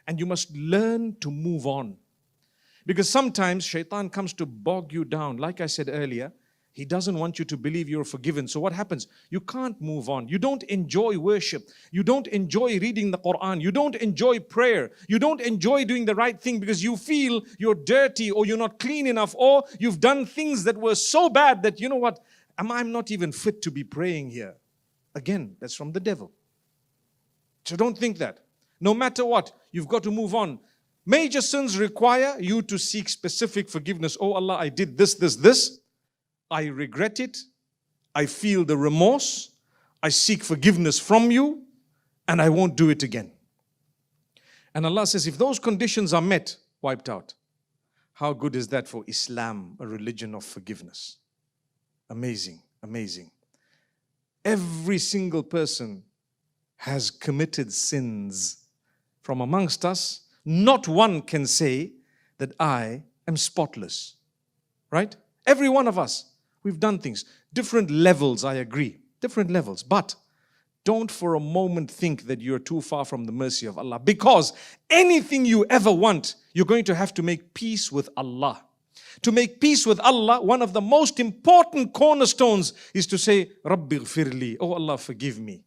And you must learn to move on. Because sometimes shaitan comes to bog you down. Like I said earlier, he doesn't want you to believe you're forgiven. So what happens? You can't move on. You don't enjoy worship. You don't enjoy reading the Quran. You don't enjoy prayer. You don't enjoy doing the right thing because you feel you're dirty or you're not clean enough or you've done things that were so bad that, you know what, I'm not even fit to be praying here. Again, that's from the devil. So don't think that. No matter what, you've got to move on. Major sins require you to seek specific forgiveness. Oh Allah, I did this. I regret it. I feel the remorse. I seek forgiveness from you and I won't do it again. And Allah says, if those conditions are met, wiped out. How good is that for Islam, a religion of forgiveness? Amazing, amazing. Every single person has committed sins. From amongst us, not one can say that I am spotless. Right? Every one of us, we've done things. Different levels, I agree. Different levels. But don't for a moment think that you're too far from the mercy of Allah. Because anything you ever want, you're going to have to make peace with Allah. To make peace with Allah, one of the most important cornerstones is to say, Rabbi ghfirli, oh Allah, forgive me.